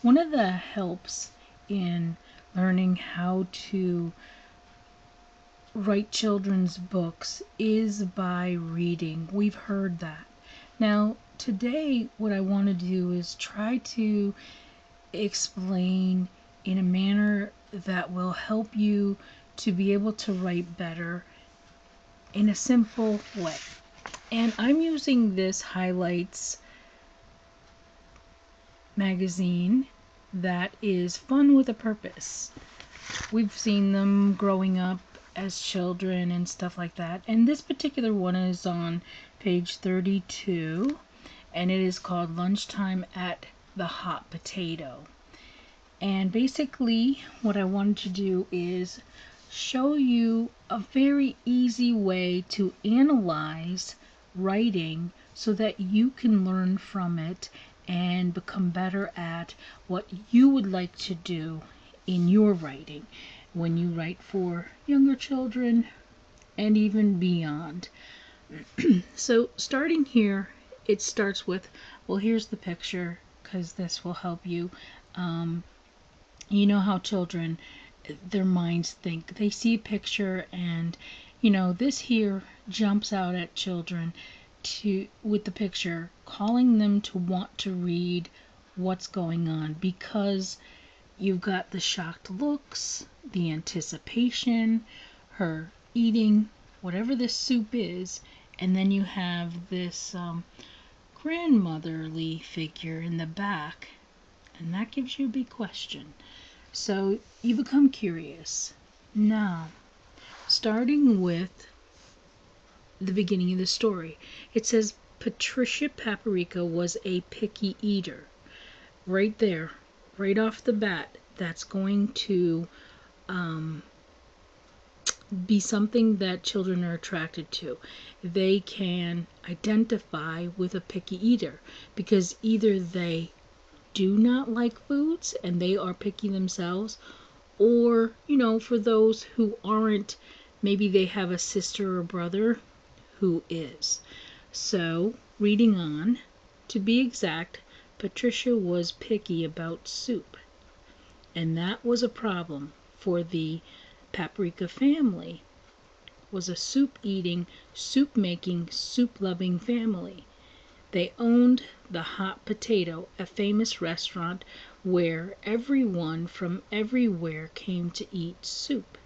One of the helps in learning how to write children's books is by reading. We've heard that. Now, today, what I want to do is try to explain in a manner that will help you to be able to write better in a simple way. And I'm using this Highlights magazine that is fun with a purpose. We've seen them growing up as children and stuff like that. And this particular one is on page 32, and it is called Lunchtime at the Hot Potato. And basically what I wanted to do is show you a very easy way to analyze writing so that you can learn from it and become better at what you would like to do in your writing when you write for younger children and even beyond. So starting here, it starts with, well, here's the picture, because this will help you. You know how children, their minds think. They see a picture and, this here jumps out at children with the picture, calling them to want to read what's going on, because you've got the shocked looks, the anticipation, her eating whatever this soup is, and then you have this grandmotherly figure in the back, and that gives you a big question. So you become curious. Now, starting with the beginning of the story, it says Patricia Paprika was a picky eater. Right there, right off the bat, that's going to be something that children are attracted to. They can identify with a picky eater because either they do not like foods and they are picky themselves, or, for those who aren't, maybe they have a sister or brother who is. So, reading on, to be exact, Patricia was picky about soup, and that was a problem for the Paprika family. Was a soup-eating, soup-making, soup-loving family. They owned the Hot Potato, a famous restaurant where everyone from everywhere came to eat soup.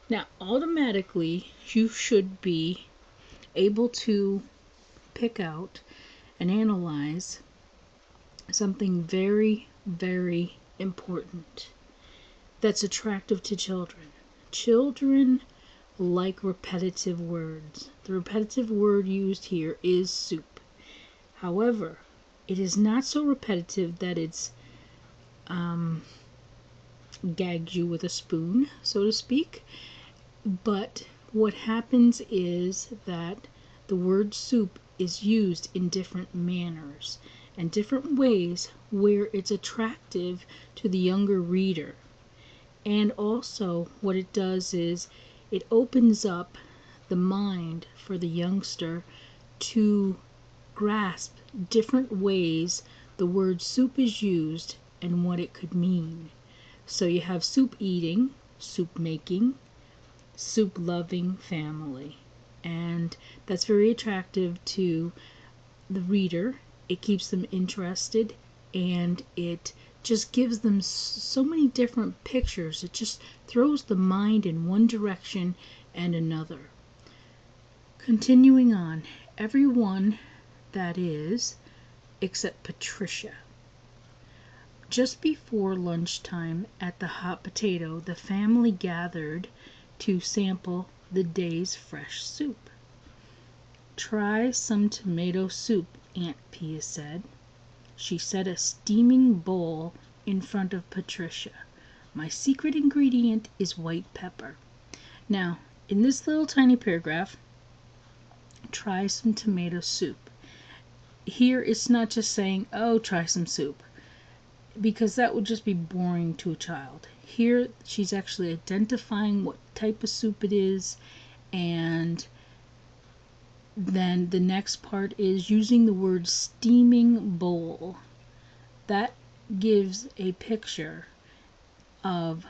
Now, automatically, you should be able to pick out and analyze something very, very important that's attractive to children. Children like repetitive words. The repetitive word used here is soup. However, it is not so repetitive that it's gagged you with a spoon, so to speak. But what happens is that the word soup is used in different manners and different ways where it's attractive to the younger reader. And also what it does is it opens up the mind for the youngster to grasp different ways the word soup is used and what it could mean. So you have soup eating, soup making, soup loving family, and that's very attractive to the reader. It keeps them interested, and it just gives them so many different pictures. It just throws the mind in one direction and another. Continuing on, everyone, that is, except Patricia. Just before lunchtime at the Hot Potato, the family gathered to sample the day's fresh soup. "Try some tomato soup," Aunt Pia said. She set a steaming bowl in front of Patricia. "My secret ingredient is white pepper." Now, in this little tiny paragraph, try some tomato soup. Here it's not just saying, oh, try some soup, because that would just be boring to a child. Here she's actually identifying what type of soup it is, and then the next part is using the word steaming bowl. That gives a picture of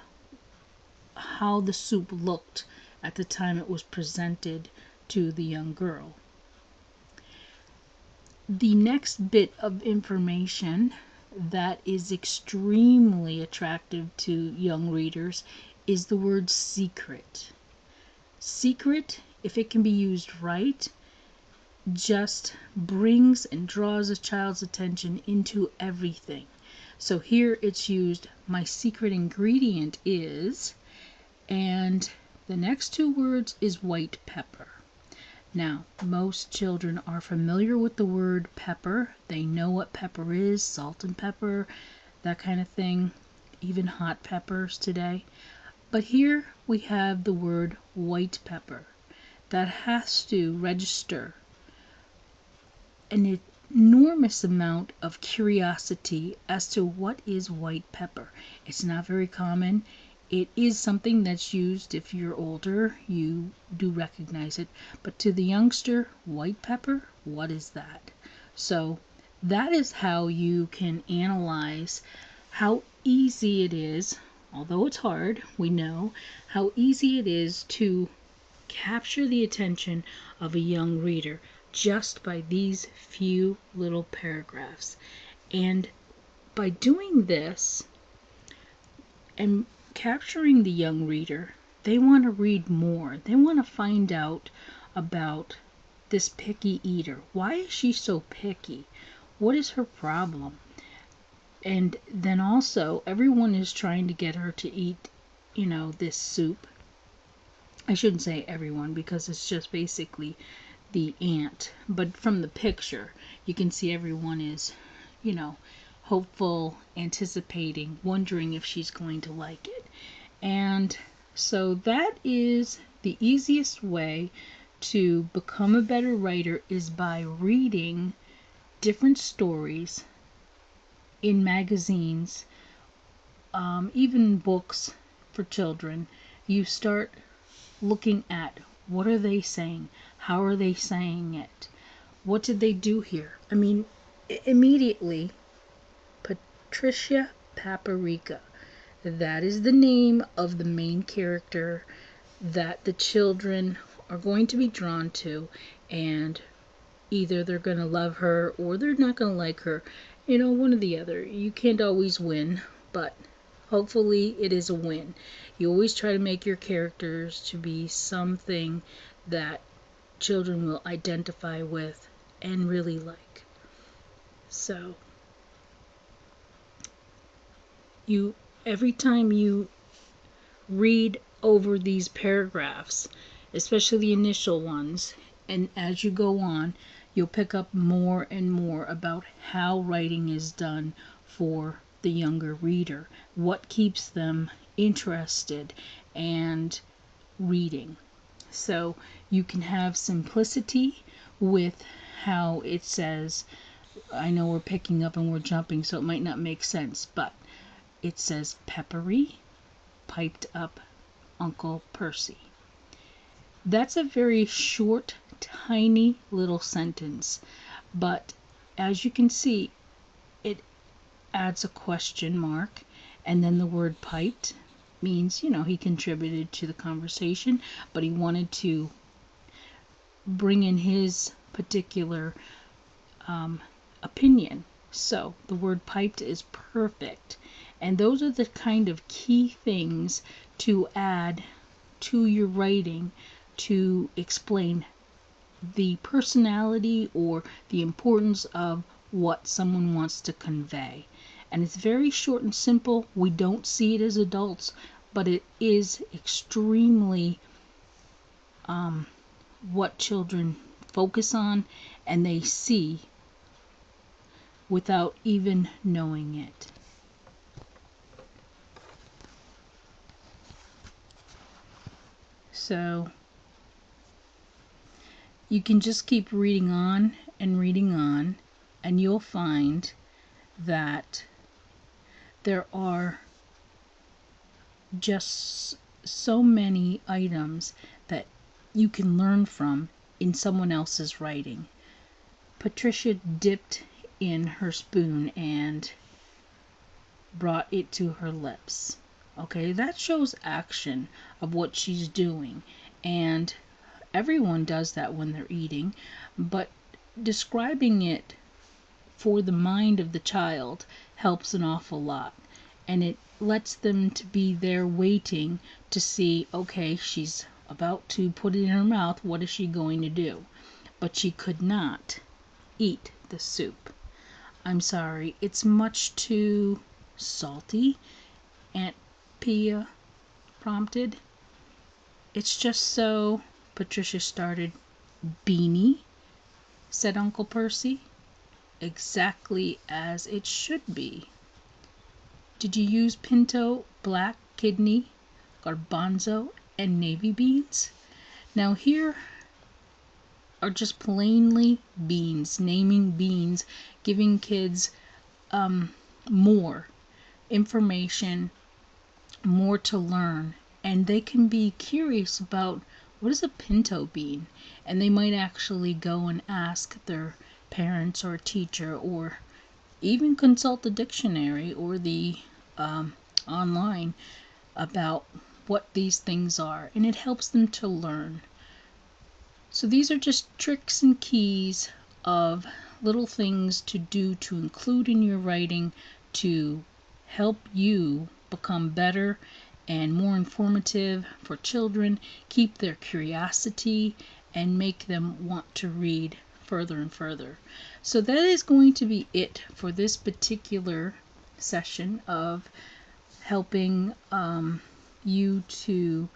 how the soup looked at the time it was presented to the young girl. The next bit of information that is extremely attractive to young readers is the word secret. Secret, if it can be used right, just brings and draws a child's attention into everything. So here it's used, my secret ingredient is, and the next two words is white pepper. Now, most children are familiar with the word pepper. They know what pepper is, salt and pepper, that kind of thing, even hot peppers today. But here we have the word white pepper. That has to register an enormous amount of curiosity as to what is white pepper. It's not very common. It is something that's used if you're older, you do recognize it. But to the youngster, white pepper, what is that? So that is how you can analyze how easy it is, although it's hard, we know, how easy it is to capture the attention of a young reader just by these few little paragraphs. And by doing this and capturing the young reader, they want to read more. They want to find out about this picky eater. Why is she so picky? What is her problem? And then also, everyone is trying to get her to eat, this soup. I shouldn't say everyone because it's just basically the aunt. But from the picture, you can see everyone is, hopeful, anticipating, wondering if she's going to like it. And so that is the easiest way to become a better writer, is by reading different stories in magazines, even books for children. You start looking at what are they saying, how are they saying it, what did they do here. I mean, immediately, Patricia Paprika, that is the name of the main character that the children are going to be drawn to, and either they're going to love her or they're not going to like her, one or the other. You can't always win, but hopefully it is a win. You always try to make your characters to be something that children will identify with and really like. So every time you read over these paragraphs, especially the initial ones, and as you go on, you'll pick up more and more about how writing is done for the younger reader, what keeps them interested and reading. So you can have simplicity with how it says, I know we're picking up and we're jumping, so it might not make sense, but it says peppery, piped up Uncle Percy. That's a very short, tiny little sentence, but as you can see, it adds a question mark, and then the word piped means, he contributed to the conversation, but he wanted to bring in his particular opinion. So the word piped is perfect. And those are the kind of key things to add to your writing to explain the personality or the importance of what someone wants to convey. And it's very short and simple. We don't see it as adults, but it is extremely what children focus on and they see without even knowing it. So you can just keep reading on, and you'll find that there are just so many items that you can learn from in someone else's writing. Patricia dipped in her spoon and brought it to her lips. Okay, that shows action of what she's doing, and everyone does that when they're eating, but describing it for the mind of the child helps an awful lot, and it lets them to be there waiting to see, okay, she's about to put it in her mouth, what is she going to do? But she could not eat the soup. I'm sorry, it's much too salty, Aunt Pia prompted. It's just so... Patricia started. Beanie, said Uncle Percy. Exactly as it should be. Did you use pinto, black kidney, garbanzo, and navy beans? Now here are just plainly beans, naming beans, giving kids more information, more to learn, and they can be curious about what is a pinto bean, and they might actually go and ask their parents or teacher, or even consult the dictionary or the online about what these things are, and it helps them to learn. So these are just tricks and keys of little things to do to include in your writing to help you become better and more informative for children, keep their curiosity, and make them want to read further and further. So that is going to be it for this particular session of helping you to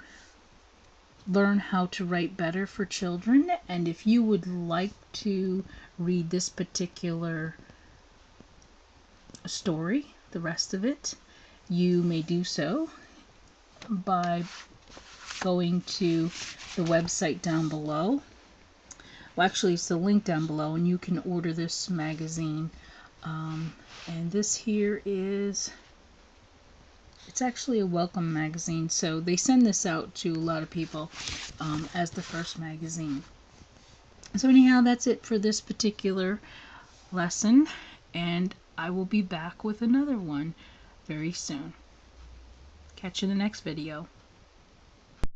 learn how to write better for children. And if you would like to read this particular story, the rest of it, you may do so by going to the website down below. Well, actually, it's the link down below, and you can order this magazine. And this here is... It's actually a welcome magazine, so they send this out to a lot of people as the first magazine. So anyhow, that's it for this particular lesson, and I will be back with another one very soon. Catch you in the next video.